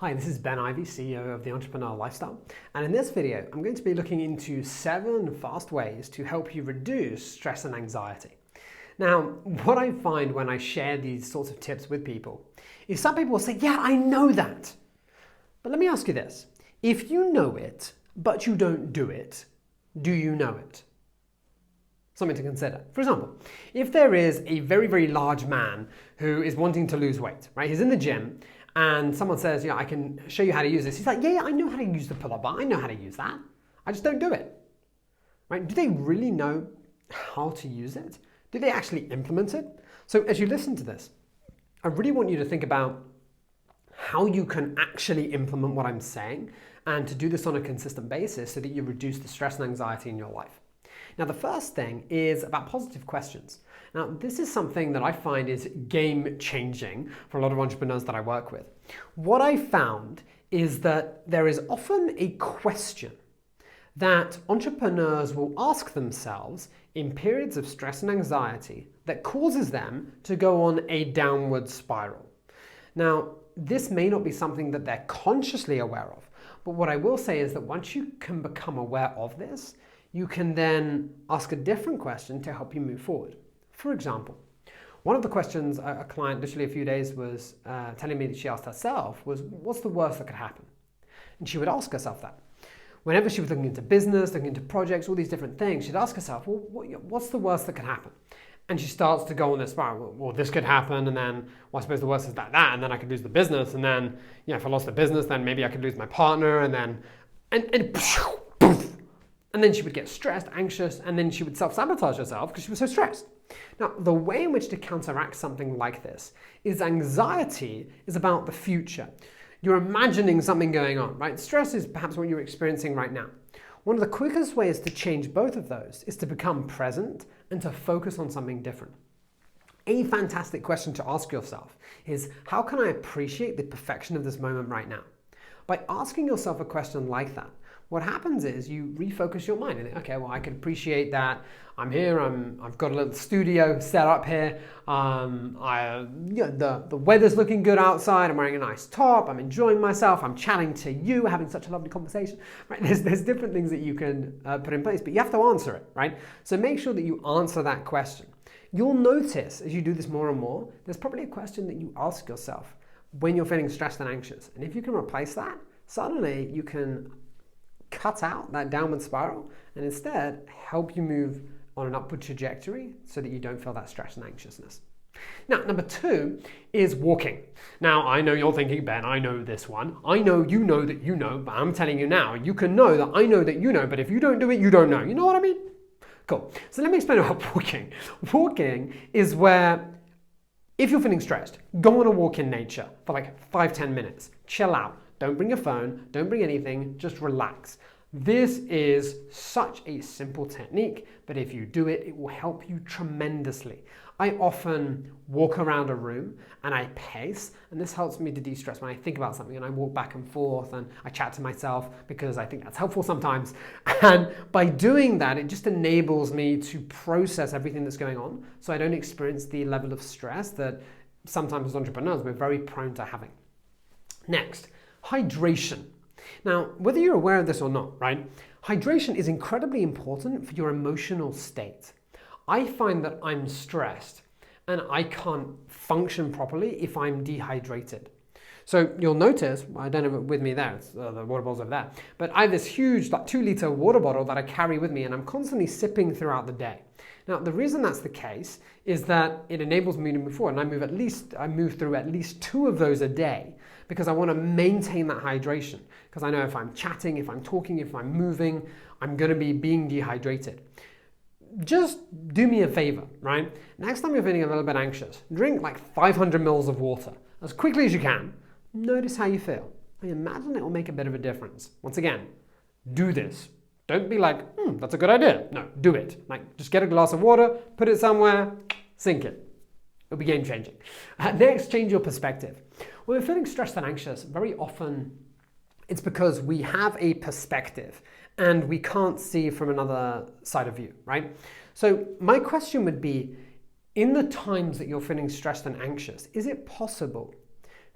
Hi, this is Ben Ivey, CEO of The Entrepreneur Lifestyle, and in this video I'm going to be looking into 7 fast ways to help you reduce stress and anxiety. Now, what I find when I share these sorts of tips with people is some people will say, yeah, I know that. But let me ask you this. If you know it, but you don't do it, do you know it? Something to consider. For example, if there is a very, very large man who is wanting to lose weight, right? He's in the gym and someone says, I can show you how to use this. He's like, yeah, I know how to use the pull-up bar. I know how to use that. I just don't do it, right? Do they really know how to use it? Do they actually implement it? So as you listen to this, I really want you to think about how you can actually implement what I'm saying and to do this on a consistent basis so that you reduce the stress and anxiety in your life. Now, the first thing is about positive questions. Now, this is something that I find is game-changing for a lot of entrepreneurs that I work with. What I found is that there is often a question that entrepreneurs will ask themselves in periods of stress and anxiety that causes them to go on a downward spiral. Now, this may not be something that they're consciously aware of, but what I will say is that once you can become aware of this, you can then ask a different question to help you move forward. For example, one of the questions a client literally a few days was telling me that she asked herself was, what's the worst that could happen? And she would ask herself that. Whenever she was looking into business, looking into projects, all these different things, she'd ask herself, well, what's the worst that could happen? And she starts to go on this spiral. Well, this could happen, and then, well, I suppose the worst is that, and then I could lose the business, and then, if I lost the business, then maybe I could lose my partner, and then, and then she would get stressed, anxious, and then she would self-sabotage herself because she was so stressed. Now, the way in which to counteract something like this is anxiety is about the future. You're imagining something going on, right? Stress is perhaps what you're experiencing right now. One of the quickest ways to change both of those is to become present and to focus on something different. A fantastic question to ask yourself is, how can I appreciate the perfection of this moment right now? By asking yourself a question like that, what happens is you refocus your mind and think, okay, well, I can appreciate that I'm here, I've got a little studio set up here, the weather's looking good outside, I'm wearing a nice top, I'm enjoying myself, I'm chatting to you, having such a lovely conversation, right? There's different things that you can put in place, but you have to answer it, right? So make sure that you answer that question. You'll notice as you do this more and more, there's probably a question that you ask yourself when you're feeling stressed and anxious. And if you can replace that, suddenly you can cut out that downward spiral and instead help you move on an upward trajectory so that you don't feel that stress and anxiousness. Now, number 2 is walking. Now, I know you're thinking, Ben, I know this one. I know you know that you know, but I'm telling you now, you can know that I know that you know, but if you don't do it, you don't know. You know what I mean? Cool. So let me explain about walking. Walking is where, if you're feeling stressed, go on a walk in nature for like 5-10 minutes. Chill out. Don't bring your phone, don't bring anything, just relax. This is such a simple technique, but if you do it, it will help you tremendously. I often walk around a room and I pace, and this helps me to de-stress when I think about something and I walk back and forth and I chat to myself because I think that's helpful sometimes. And by doing that, it just enables me to process everything that's going on so I don't experience the level of stress that sometimes as entrepreneurs we're very prone to having. Next, hydration. Now, whether you're aware of this or not, right? Hydration is incredibly important for your emotional state. I find that I'm stressed and I can't function properly if I'm dehydrated. So you'll notice, I don't have it with me there, it's, the water bottle's over there, but I have this huge 2-liter water bottle that I carry with me and I'm constantly sipping throughout the day. Now, the reason that's the case is that it enables me to move forward, and I move through at least 2 of those a day because I want to maintain that hydration. Because I know if I'm chatting, if I'm talking, if I'm moving, I'm going to be being dehydrated. Just do me a favor, right? Next time you're feeling a little bit anxious, drink like 500 mils of water as quickly as you can. Notice how you feel. I imagine it will make a bit of a difference. Once again, do this. Don't be like, that's a good idea. No, do it. Like, just get a glass of water, put it somewhere, sink it. It'll be game changing. Next, change your perspective. When we're feeling stressed and anxious, very often it's because we have a perspective and we can't see from another side of view, right? So my question would be, in the times that you're feeling stressed and anxious, is it possible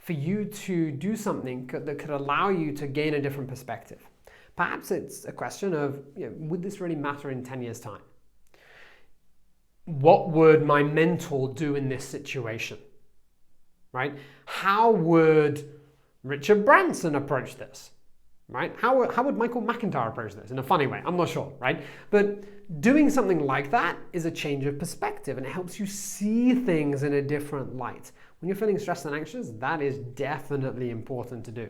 for you to do something that could allow you to gain a different perspective. Perhaps it's a question of, would this really matter in 10 years' time? What would my mentor do in this situation? Right? How would Richard Branson approach this? Right? How would Michael McIntyre approach this? In a funny way, I'm not sure, right? But doing something like that is a change of perspective, and it helps you see things in a different light. When you're feeling stressed and anxious, that is definitely important to do.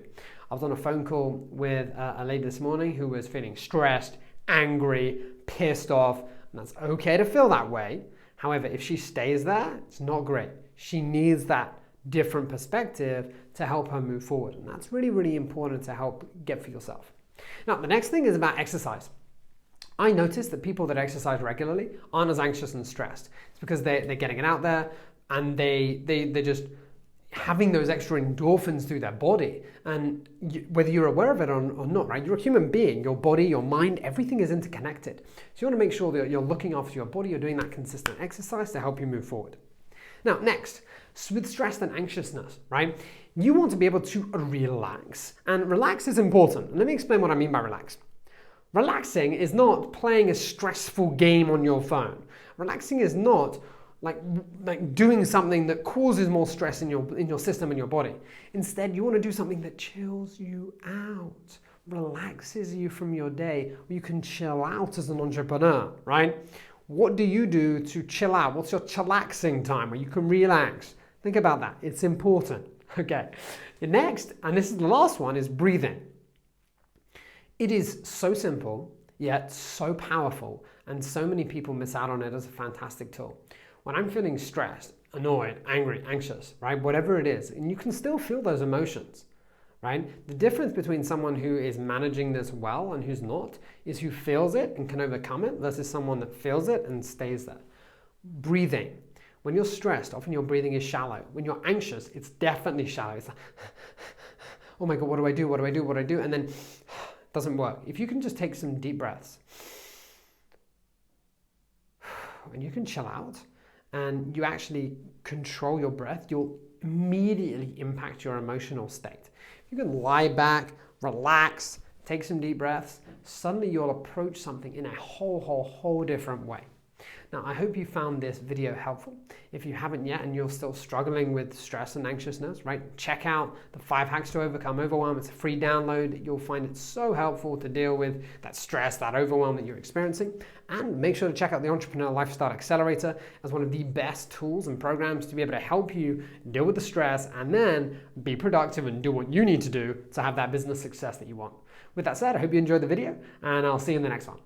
I was on a phone call with a lady this morning who was feeling stressed, angry, pissed off, and that's okay to feel that way. However, if she stays there, it's not great. She needs that different perspective to help her move forward. And that's really, really important to help get for yourself. Now, the next thing is about exercise. I noticed that people that exercise regularly aren't as anxious and stressed. It's because they're getting it out there and they're just having those extra endorphins through their body. And whether you're aware of it or not, right? You're a human being. Your body, your mind, everything is interconnected. So you want to make sure that you're looking after your body, you're doing that consistent exercise to help you move forward. Now, next, with stress and anxiousness, right? You want to be able to relax. And relax is important. And let me explain what I mean by relax. Relaxing is not playing a stressful game on your phone. Relaxing is not like doing something that causes more stress in your system and your body. Instead, you want to do something that chills you out, relaxes you from your day, where you can chill out as an entrepreneur, right? What do you do to chill out? What's your chillaxing time where you can relax? Think about that. It's important. Okay. The next, and this is the last one, is breathing. It is so simple, yet so powerful, and so many people miss out on it as a fantastic tool. When I'm feeling stressed, annoyed, angry, anxious, right? Whatever it is, and you can still feel those emotions, right? The difference between someone who is managing this well and who's not is who feels it and can overcome it versus someone that feels it and stays there. Breathing. When you're stressed, often your breathing is shallow. When you're anxious, it's definitely shallow. It's like, oh my God, what do I do? What do I do? What do I do? And then it doesn't work. If you can just take some deep breaths and you can chill out and you actually control your breath, you'll immediately impact your emotional state. You can lie back, relax, take some deep breaths. Suddenly you'll approach something in a whole different way. Now, I hope you found this video helpful. If you haven't yet and you're still struggling with stress and anxiousness, right, check out the 5 Hacks to Overcome Overwhelm. It's a free download. You'll find it so helpful to deal with that stress, that overwhelm that you're experiencing. And make sure to check out the Entrepreneur Lifestyle Accelerator as one of the best tools and programs to be able to help you deal with the stress and then be productive and do what you need to do to have that business success that you want. With that said, I hope you enjoyed the video and I'll see you in the next one.